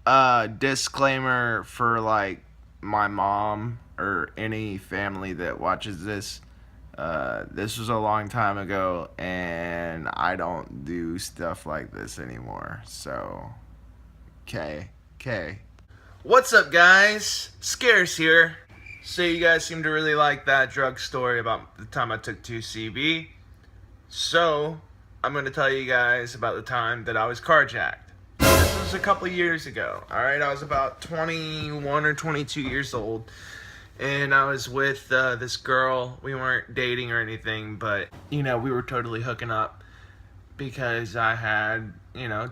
Disclaimer for like my mom or any family that watches this. This was a long time ago, and I don't do stuff like this anymore. So, okay. What's up, guys? Scarce here. So you guys seem to really like that drug story about the time I took 2CB. So, I'm going to tell you guys about the time that I was carjacked. This was a couple years ago, alright? I was about 21 or 22 years old, and I was with this girl. We weren't dating or anything, but, we were totally hooking up because I had, I'm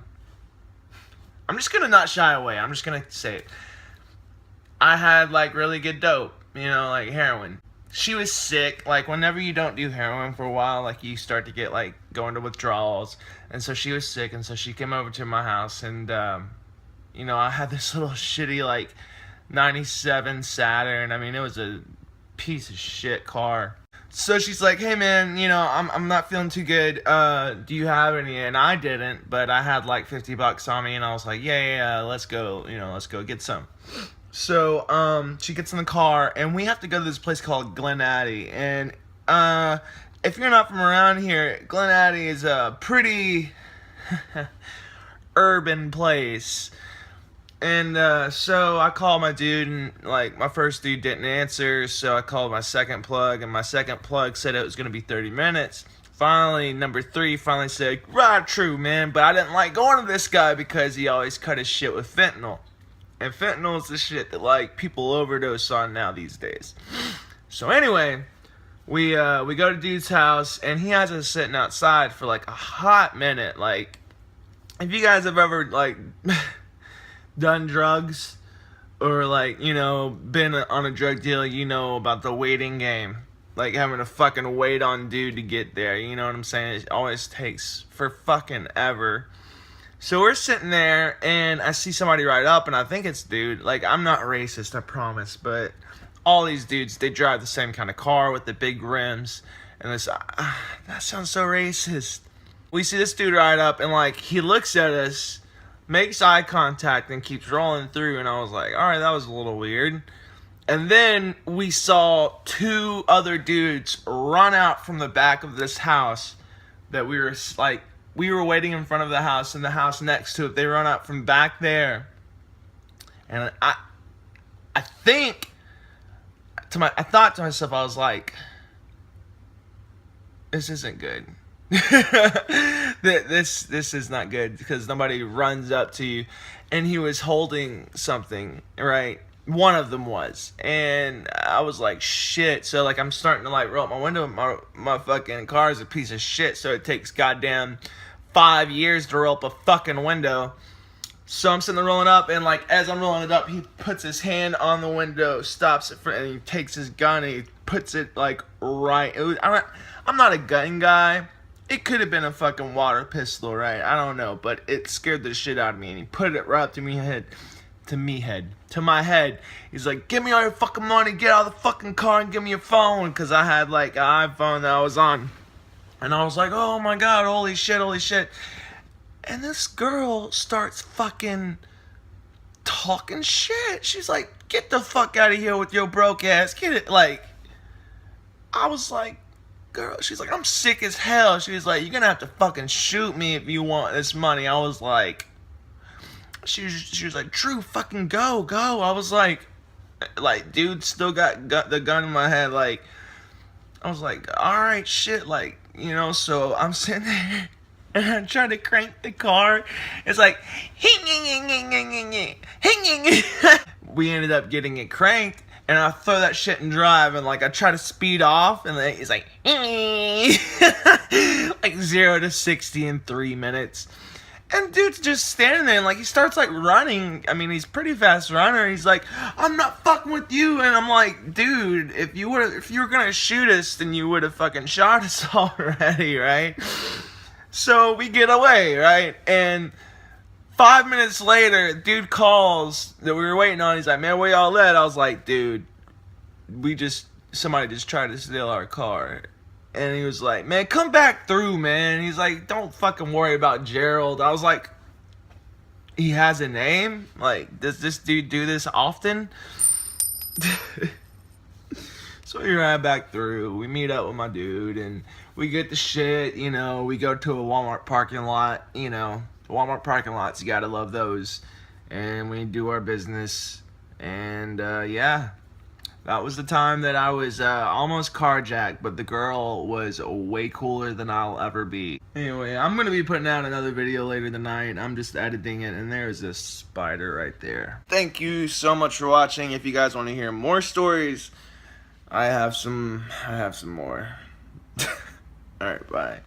just going to not shy away. I'm just going to say it. I had, like, really good dope, like heroin. She was sick. Like, whenever you don't do heroin for a while, like, you start to get, like, go into withdrawals. And so she was sick, and so she came over to my house, and, I had this little shitty, like, 97 Saturn. I mean, it was a piece of shit car. So she's like, hey, man, I'm not feeling too good. Do you have any? And I didn't, but I had, like, $50 on me, and I was like, yeah, let's go, let's go get some. So, she gets in the car, and we have to go to this place called Glen Addy. And, if you're not from around here, Glen Addy is a pretty urban place. And, so I called my dude, and, like, my first dude didn't answer, so I called my second plug, and my second plug said it was going to be 30 minutes. Finally, number 3 finally said, right, true, man, but I didn't like going to this guy because he always cut his shit with fentanyl. And fentanyl is the shit that, like, people overdose on now these days. So anyway, we go to dude's house, and he has us sitting outside for, like, a hot minute. Like, if you guys have ever, like, done drugs or, like, been on a drug deal, you know about the waiting game. Like, having to fucking wait on dude to get there, you know what I'm saying? It always takes for fucking ever. So we're sitting there, and I see somebody ride up, and I think it's dude. Like, I'm not racist, I promise, but all these dudes, they drive the same kind of car with the big rims, and this, that sounds so racist. We see this dude ride up, and, like, he looks at us, makes eye contact, and keeps rolling through, and I was like, alright, that was a little weird. And then we saw 2 other dudes run out from the back of this house that we were waiting in front of the house, and the house next to it, they run out from back there. And I thought to myself, I was like, this isn't good. This is not good, because somebody runs up to you, and he was holding something, right? One of them was, and I was like, shit. So, like, I'm starting to, like, roll up my window. My fucking car is a piece of shit, so it takes goddamn 5 years to roll up a fucking window. So I'm sitting there rolling up, and, like, as I'm rolling it up, he puts his hand on the window, stops it, and he takes his gun, and he puts it, like, right. I'm not a gun guy. It could have been a fucking water pistol, right? I don't know, but it scared the shit out of me, and he put it right up to my head. He's like, give me all your fucking money, get out of the fucking car, and give me your phone, because I had, like, an iPhone that I was on. And I was like, oh my god, holy shit. And this girl starts fucking talking shit. She's like, get the fuck out of here with your broke ass. Get it. Like, I was like, girl, she's like, I'm sick as hell. She was like, you're gonna have to fucking shoot me if you want this money. I was like, she was like, Drew, fucking go. I was like, dude, still got the gun in my head. Like, I was like, alright, shit, like, so I'm sitting there, and I'm trying to crank the car. It's like, we ended up getting it cranked, and I throw that shit in drive, and, like, I try to speed off, and then it's like, like 0 to 60 in 3 minutes. And dude's just standing there, and, like, he starts, like, running. I mean, he's a pretty fast runner. He's like, I'm not fucking with you. And I'm like, dude, if you were gonna shoot us, then you would have fucking shot us already, right? So we get away, right? And 5 minutes later, dude calls that we were waiting on. He's like, man, where y'all at? I was like, dude, somebody just tried to steal our car. And he was like, man, come back through, man. He's like, don't fucking worry about Gerald. I was like, he has a name? Like, does this dude do this often? So we ride back through. We meet up with my dude, and we get the shit. You know, we go to a Walmart parking lot. You know, Walmart parking lots, you gotta love those. And we do our business. And yeah, that was the time that I was almost carjacked, but the girl was way cooler than I'll ever be. Anyway, I'm gonna be putting out another video later tonight. I'm just editing it, and there's a spider right there. Thank you so much for watching. If you guys want to hear more stories, I have some more. Alright, bye.